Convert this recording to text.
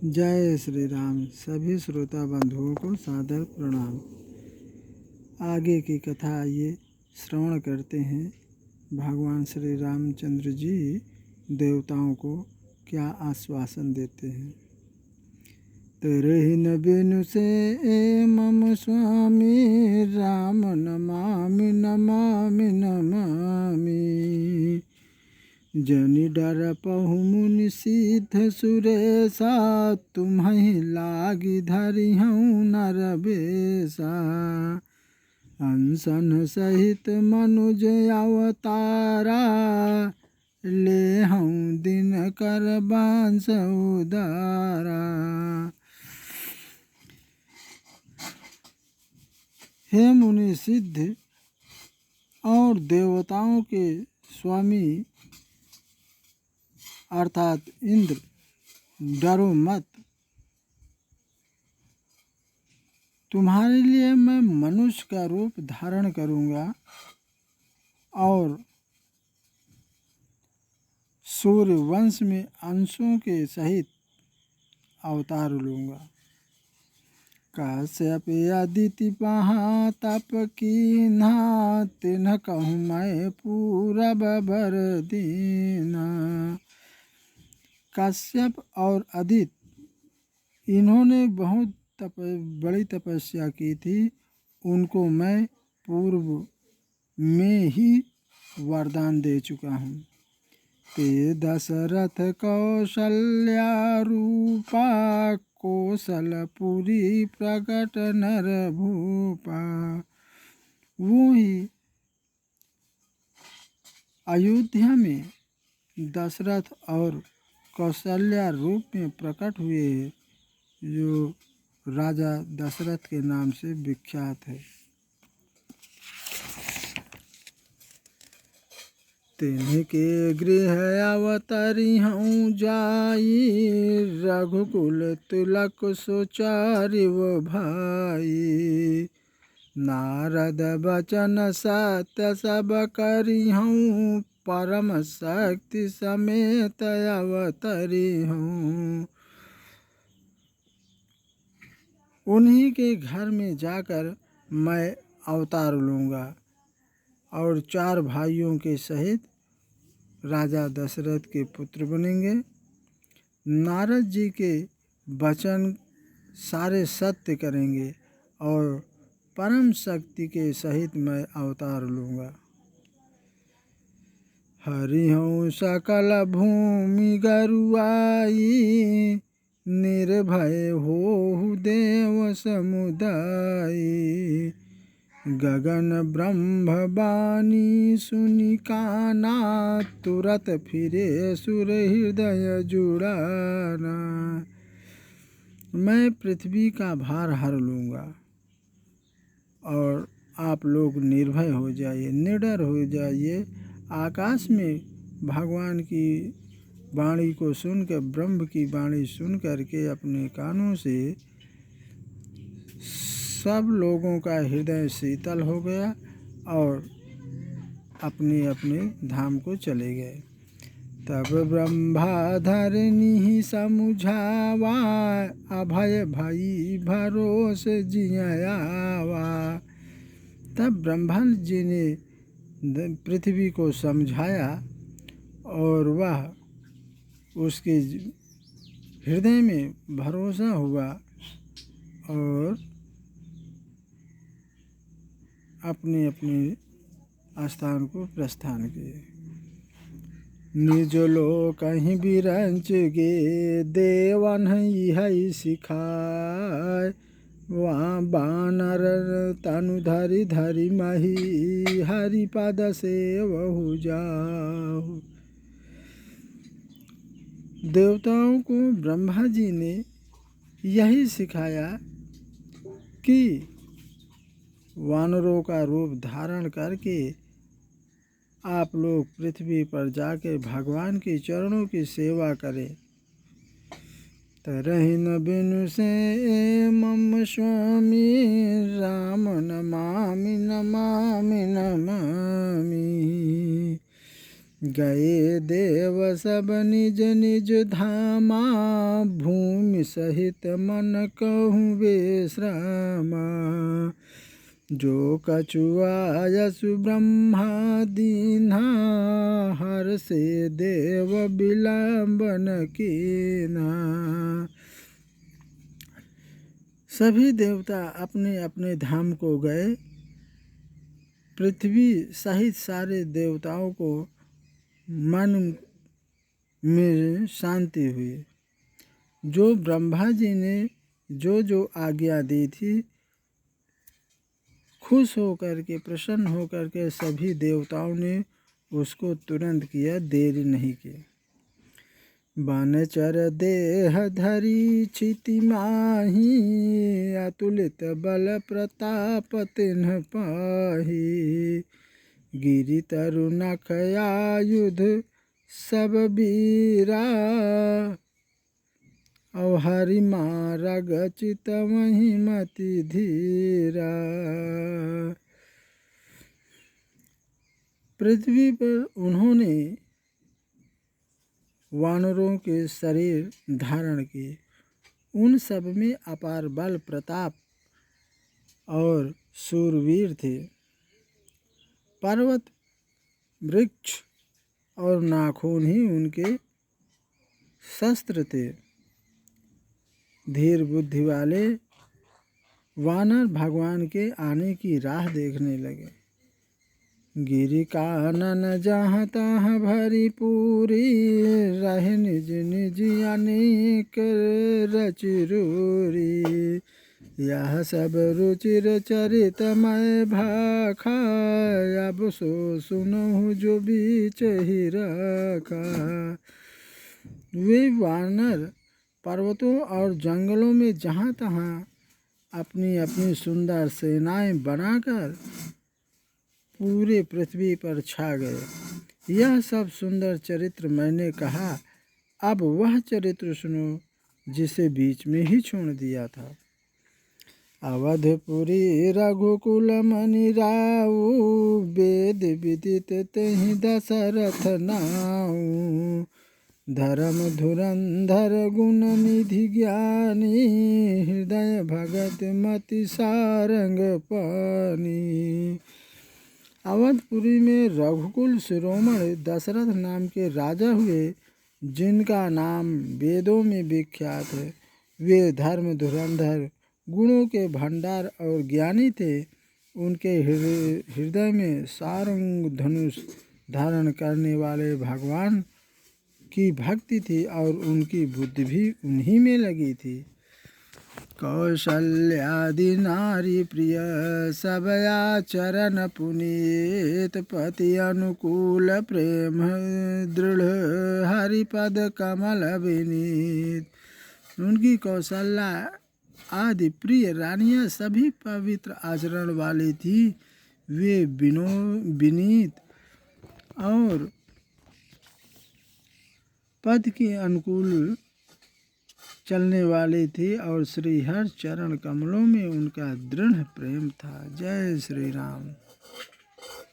जय श्री राम। सभी श्रोता बंधुओं को सादर प्रणाम। आगे की कथा आइए श्रवण करते हैं। भगवान श्री रामचंद्र जी देवताओं को क्या आश्वासन देते हैं। तेरे ही न बिनु से मम स्वामी राम नमामि नमामि नमामि। जनि डर पहु मुनि सिद्ध सुरेशा तुम्हें लागी धरि हूँ नर बेसा। अनशन सहित मनुज अवतारा ले हूँ दिन कर बांस उदारा। हे मुनि सिद्ध और देवताओं के स्वामी अर्थात इंद्र, डरो मत। तुम्हारे लिए मैं मनुष्य का रूप धारण करूंगा और सूर्य वंश में अंशों के सहित अवतार लूँगा। कश्यप अदिति पहा तप कीन्हा तिन्ह कहूँ मैं पूरब बर दीना। कश्यप और अदिति इन्होंने बहुत बड़ी तपस्या की थी, उनको मैं पूर्व में ही वरदान दे चुका हूँ। ते दशरथ कौशल्या रूपा कौशलपुरी प्रकट नर भूपा। वो ही अयोध्या में दशरथ और कौशल्या रूप में प्रकट हुए हैं, जो राजा दशरथ के नाम से विख्यात है। तिन्हीं के गृह अवतरी हूँ जाई रघुकुल तिलक सुचारिव भाई। नारद बचन सत्य सब करी हूँ परम शक्ति समेत अवतरी हूँ। उन्हीं के घर में जाकर मैं अवतार लूँगा और 4 भाइयों के सहित राजा दशरथ के पुत्र बनेंगे। नारद जी के वचन सारे सत्य करेंगे और परम शक्ति के सहित मैं अवतार लूँगा। हरिहूँ सकल भूमि गरुआई निर्भय होहु देव समुदाय। गगन ब्रह्म बानी सुनि काना तुरत फिरे सुर हृदय जुड़ाना। मैं पृथ्वी का भार हर लूँगा और आप लोग निर्भय हो जाइए, निडर हो जाइए। आकाश में भगवान की वाणी को सुनकर, ब्रह्म की वाणी सुन करके अपने कानों से सब लोगों का हृदय शीतल हो गया और अपने अपने धाम को चले गए। तब ब्रह्माधरनी समुझावा अभय भई भरोस जियावा। तब ब्रह्मा जी ने पृथ्वी को समझाया और वह उसके हृदय में भरोसा हुआ और अपने अपने स्थान को प्रस्थान किए। निज लोक कहीं बिरंच गे देवन है सिखाए। वहाँ बानर तनु धरि धरि मही हरि पद सेवहु जाहु। देवताओं को ब्रह्मा जी ने यही सिखाया कि वानरों का रूप धारण करके आप लोग पृथ्वी पर जाके भगवान के चरणों की सेवा करें। तरहि न बिनु से मम स्वामी राम नमामि नमामि नमामि। गए देव सब निज निज धामा भूमि मुनि सहित मन कहूँ विश्राम। जो कछुआयसु ब्रह्मा दीन्हा हर से देव विलंबन कीना। सभी देवता अपने अपने धाम को गए। पृथ्वी सहित सारे देवताओं को मन में शांति हुई। जो ब्रह्मा जी ने जो आज्ञा दी थी, खुश होकर के प्रसन्न होकर के सभी देवताओं ने उसको तुरंत किया, देरी नहीं की। बनचर देह धरी क्षिति माही अतुलित बल प्रताप तिन्ह पाही। गिरि तरु नख आयुध सब बीरा और हरि मारग चित वही मति धीरा। पृथ्वी पर उन्होंने वानरों के शरीर धारण किए। उन सब में अपार बल प्रताप और शूरवीर थे। पर्वत वृक्ष और नाखून ही उनके शस्त्र थे। धीर बुद्धि वाले वानर भगवान के आने की राह देखने लगे। गिरि कानन जहाँ तहाँ भरी पूरी रहे निज निज अनेक रचिरूरी। यह सब रुचिर चरितमय भाखा अब सो सुनहु जो बीच ही रखा। वे वानर पर्वतों और जंगलों में जहाँ तहाँ अपनी अपनी सुंदर सेनाएं बनाकर पूरे पृथ्वी पर छा गए। यह सब सुंदर चरित्र मैंने कहा, अब वह चरित्र सुनो जिसे बीच में ही छोड़ दिया था। अवधपुरी रघुकुल मनि राऊ वेद विदित तहि दशरथ नाऊ। धर्म धुरंधर गुण निधि ज्ञानी हृदय भगत मति सारंग पानी। अवधपुरी में रघुकुल शिरोमणि दशरथ नाम के राजा हुए, जिनका नाम वेदों में विख्यात है। वे धर्म धुरंधर गुणों के भंडार और ज्ञानी थे। उनके हृदय में सारंग धनुष धारण करने वाले भगवान की भक्ति थी और उनकी बुद्धि भी उन्हीं में लगी थी। कौशल्यादि नारी प्रिय सब आचरण पुनीत पति अनुकूल प्रेम दृढ़ हरिपद कमल विनीत। उनकी कौशल्या आदि प्रिय रानियां सभी पवित्र आचरण वाली थी। वे विनीत और पद के अनुकूल चलने वाली थी और श्री हर चरण कमलों में उनका दृढ़ प्रेम था। जय श्री राम।